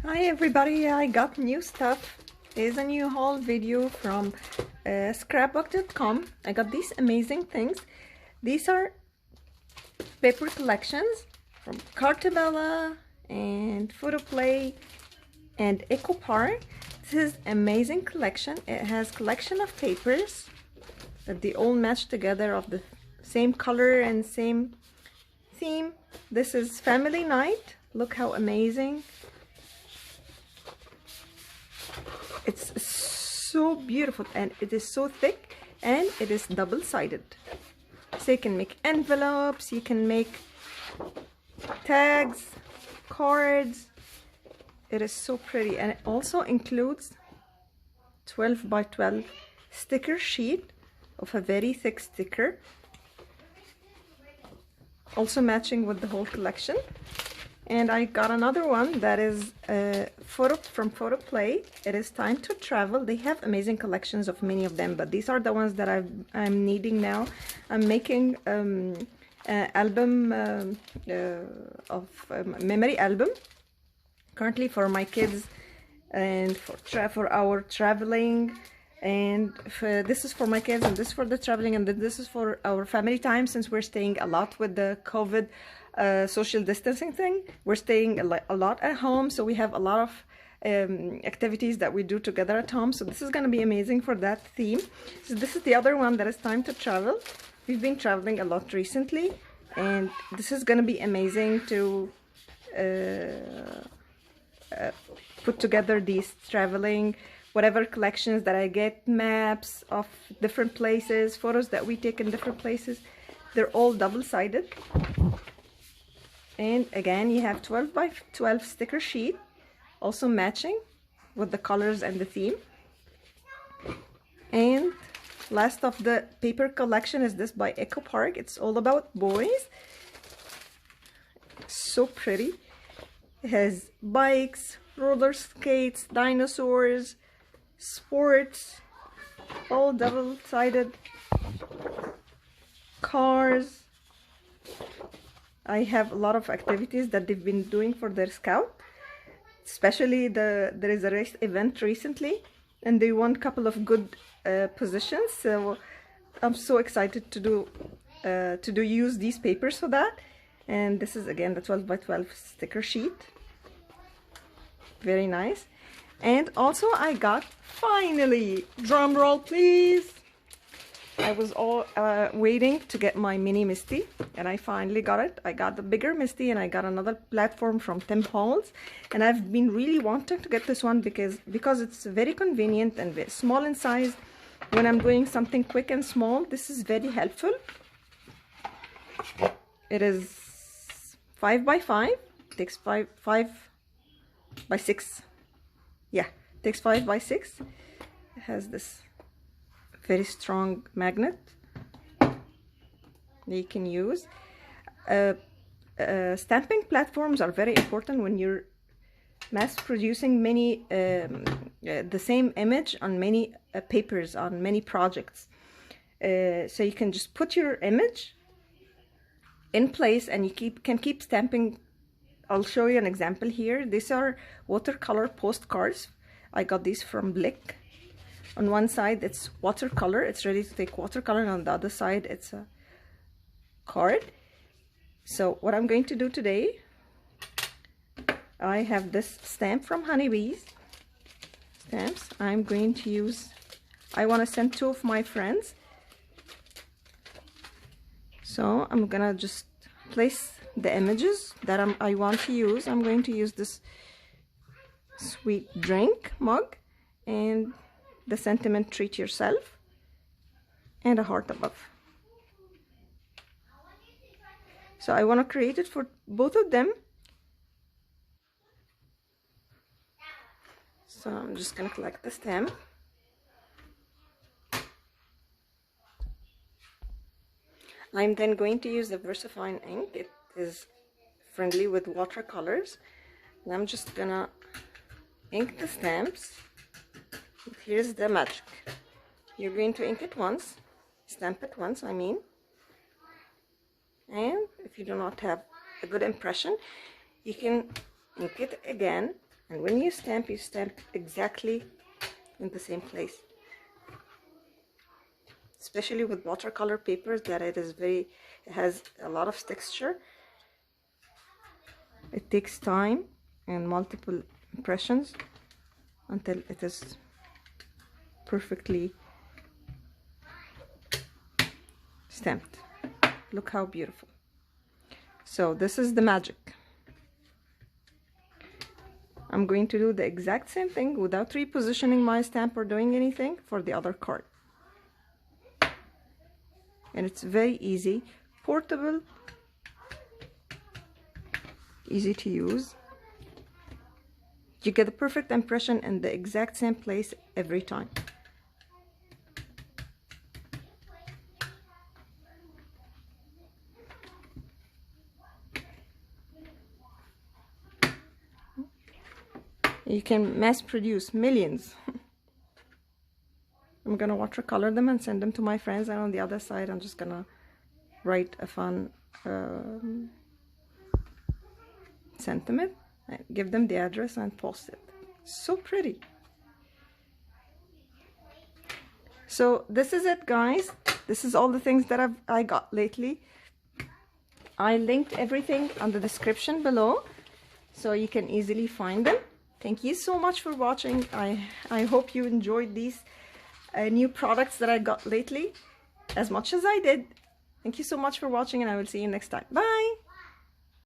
Hi everybody, I got new stuff. Here's a new haul video from scrapbook.com. I got these amazing things. These are paper collections from Carta and Photoplay and EcoPar. This is amazing collection. It has collection of papers that they all match together of the same color and same theme. This is family night. Look how amazing. It's so beautiful and it is so thick and it is double-sided. So you can make envelopes, you can make tags, cards. It is so pretty, and it also includes 12 by 12 sticker sheet of a very thick sticker, also matching with the whole collection. And I got another one that is from Photoplay. It is Time to Travel. They have amazing collections of many of them, but these are the ones that I'm needing now. I'm making an album of memory album currently for my kids and for our traveling. And this is for my kids, and this is for the traveling, and then this is for our family time, since we're staying a lot with the COVID social distancing thing. We're staying a lot at home, so we have a lot of activities that we do together at home. So this is going to be amazing for that theme. So this is the other one that is Time to Travel. We've been traveling a lot recently, and this is going to be amazing to put together these traveling whatever collections that I get, maps of different places, photos that we take in different places. They're all double-sided. And again, you have 12 by 12 sticker sheet, also matching with the colors and the theme. And last of the paper collection is this by EcoPark. It's all about boys. So pretty. It has bikes, roller skates, dinosaurs, sports, all double-sided, cars. I have a lot of activities that they've been doing for their scout, especially there is a race event recently, and they won a couple of good positions. So I'm so excited to use these papers for that. And this is again the 12 by 12 sticker sheet. Very nice. And also I got, finally, drum roll please, I was all waiting to get my mini Misti, and I finally got it. I got the bigger Misti, and I got another platform from Tim Holtz, and I've been really wanting to get this one because it's very convenient and very small in size. When I'm doing something quick and small, this is very helpful. It is 5 by 5, takes 5 by 6. Yeah, takes 5 by 6. It has this very strong magnet you can use. Stamping platforms are very important when you're mass producing many the same image on many papers, on many projects. So you can just put your image in place and you can keep stamping. I'll show you an example here. These are watercolor postcards. I got these from Blick. On one side it's watercolor, it's ready to take watercolor, and on the other side it's a card. So what I'm going to do today, I have this stamp from Honeybees stamps. I'm going to use, I want to send 2 of my friends, so I'm gonna just place the images that I want to use. I'm going to use this sweet drink mug and the sentiment treat yourself and a heart above. So I want to create it for both of them. So I'm just going to collect the stamp. I'm then going to use the VersaFine ink. It is friendly with watercolors. And I'm just gonna ink the stamps. Here's the magic. You're going to ink it once, stamp it once, I mean. And if you do not have a good impression, you can ink it again And when you stamp exactly in the same place. Especially with watercolor papers, that it has a lot of texture. It takes time and multiple impressions until it is perfectly stamped. Look how beautiful. So this is the magic. I'm going to do the exact same thing without repositioning my stamp or doing anything for the other card. And it's very easy, portable, easy to use. You get the perfect impression in the exact same place every time. You can mass produce millions. I'm gonna watercolor them and send them to my friends, and on the other side I'm just gonna write a fun sentiment, and give them the address and post it. So pretty. So this is it, guys. This is all the things that I got lately. I linked everything on the description below so you can easily find them. Thank you so much for watching. I hope you enjoyed these new products that I got lately as much as I did. Thank you so much for watching, and I will see you next time. Bye.